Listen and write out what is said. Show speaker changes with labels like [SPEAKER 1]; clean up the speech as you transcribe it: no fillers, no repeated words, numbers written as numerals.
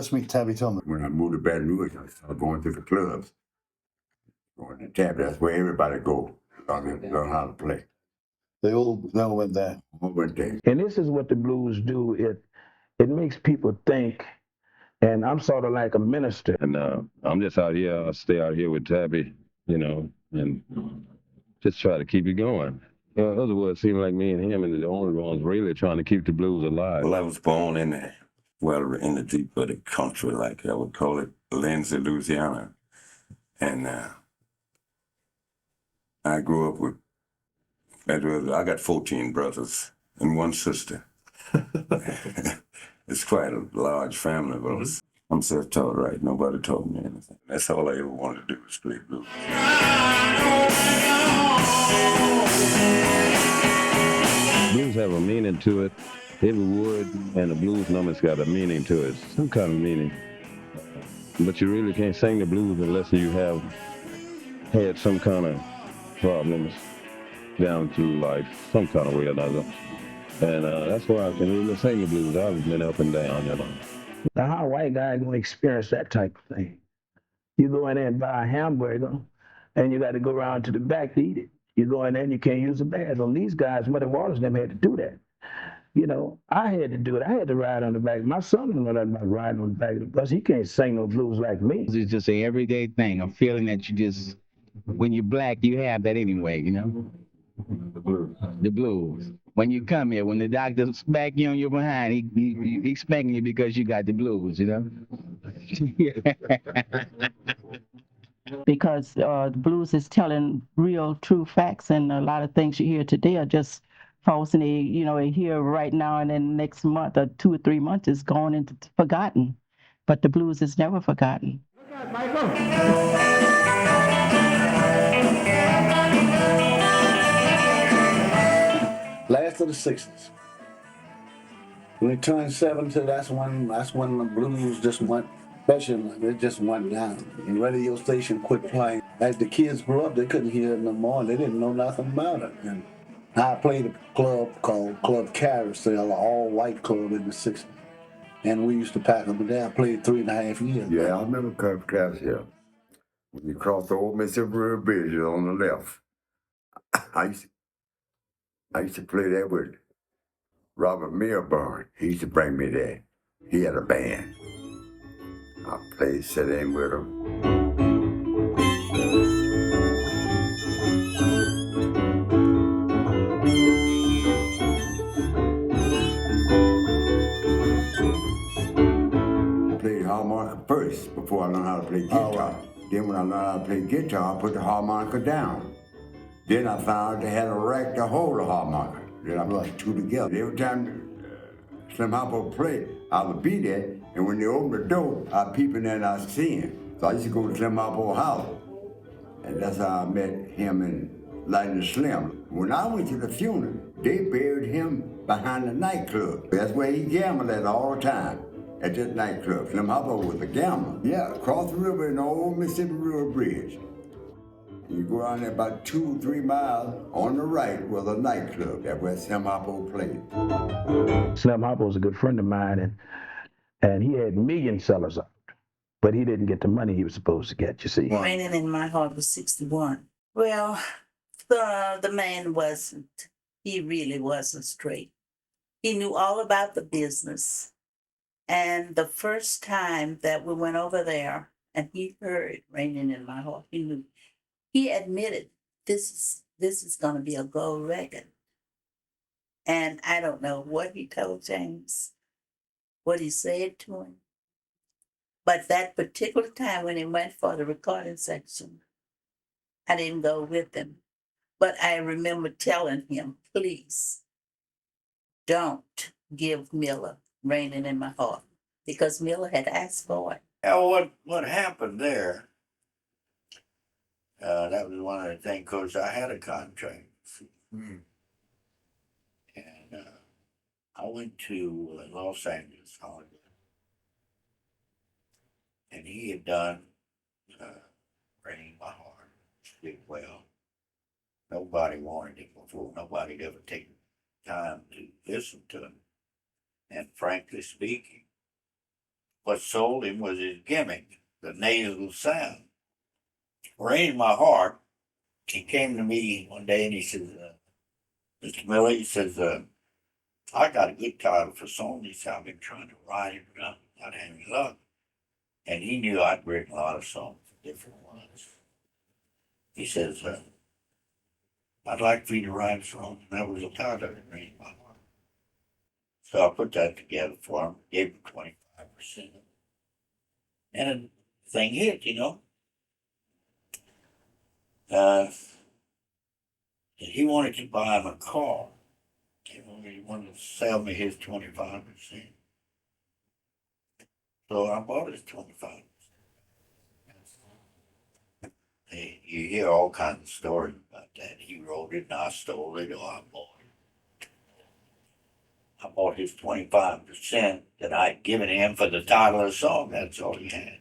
[SPEAKER 1] Let's meet Tabby Tillman.
[SPEAKER 2] When I moved to Baton Rouge, I started going to the clubs. Going to Tabbys, that's where everybody go. Learn how to play.
[SPEAKER 1] They all went there.
[SPEAKER 2] All went there.
[SPEAKER 3] And this is what the blues do. It makes people think, and I'm sort of like a minister.
[SPEAKER 4] And I'm just out here, I stay out here with Tabby, you know, and just try to keep it going. Otherwise, it seemed like me and him are the only ones really trying to keep the blues alive.
[SPEAKER 5] Well, I was born in the deep of the country, like I would call it, Lindsay, Louisiana. And I grew up with, I got 14 brothers and one sister. It's quite a large family, but I'm self-taught, right? Nobody taught me anything. That's all I ever wanted to do was play blues.
[SPEAKER 4] Blues have a meaning to it. Every word and the blues number's got a meaning to it, some kind of meaning. But you really can't sing the blues unless you have had some kind of problems down through life, some kind of way or another. And that's why I can really sing the blues. I've been up and down, you know.
[SPEAKER 3] Now, how a white guy gonna experience that type of thing? You go in there and buy a hamburger, and you got to go around to the back to eat it. You go in there and you can't use the bathroom. These guys, Muddy Waters, them had to do that. You know, I had to do it. I had to ride on the back. My son don't know nothing about riding on the back of the bus. He can't sing no blues like me.
[SPEAKER 6] It's just an everyday thing, a feeling that you just, when you're black, you have that anyway, you know?
[SPEAKER 4] The blues.
[SPEAKER 6] The blues. When you come here, when the doctor smack you on your behind, he's spanking you because you got the blues, you know?
[SPEAKER 7] Because the blues is telling real, true facts, and a lot of things you hear today are just false, and they hear right now, and then next month or 2 or 3 months is gone and forgotten. But the blues is never forgotten.
[SPEAKER 1] Last of the 60s. When they turned 70, that's when the blues just went, especially it just went down. And radio station quit playing. As the kids grew up, they couldn't hear it no more. They didn't know nothing about it. And I played a club called Club Carousel, an all-white club in the 60s. And we used to pack them there. I played 3.5 years.
[SPEAKER 2] Yeah, I remember Club Carousel. When you cross the old Mississippi River Bridge on the left, I used to play there with Robert Milburn. He used to bring me there. He had a band. I played, sit in with him. I played harmonica first before I learned how to play guitar.
[SPEAKER 1] Oh, right.
[SPEAKER 2] Then when I learned how to play guitar, I put the harmonica down. Then I found they had a rack to hold the harmonica. Then I put the two together. Every time Slim Hopper played, I would be there, and when they opened the door, I'd peep in there and I'd see him. So I used to go to Slim Hopper's house, and that's how I met him and Lightning Slim. When I went to the funeral, they buried him behind the nightclub. That's where he gambled at all the time, at this nightclub. Slim Hopper was a gambler. Yeah, across the river in the old Mississippi River Bridge. You go around there about 2 or 3 miles on the right was a nightclub. That's where Slim Hopper played.
[SPEAKER 3] Slim Hopper was a good friend of mine, and he had million sellers out, but he didn't get the money he was supposed to get, you see.
[SPEAKER 8] Raining in My Heart was 61. Well, the man wasn't. He really wasn't straight. He knew all about the business. And the first time that we went over there and he heard Raining in My Heart, he knew. He admitted this is going to be a gold record. And I don't know what he told James, what he said to him. But that particular time when he went for the recording section, I didn't go with him. But I remember telling him, please don't give Miller Raining in My Heart, because Miller had asked for it.
[SPEAKER 9] Yeah, what happened there, that was one of the things, because I had a contract. And I went to Los Angeles, Hollywood. And he had done Raining in My Heart, did well. Nobody wanted him before. Nobody had ever taken time to listen to him. And frankly speaking, what sold him was his gimmick, the nasal sound. Rain My Heart, he came to me one day and he says, Mr. Miller, he says, I got a good title for song. He said, I've been trying to write it, but I'm not having luck. And he knew I'd written a lot of songs, different ones. He says, I'd like for you to write a song. And that was the title of it, Rain My Heart. So I put that together for him, gave him 25%. And the thing hit, you know. And he wanted to buy him a car. He wanted to sell me his 25%. So I bought his 25%. Hey, you hear all kinds of stories about that. He wrote it and I stole it or I bought it. I bought his 25% that I'd given him for the title of the song. That's all he had.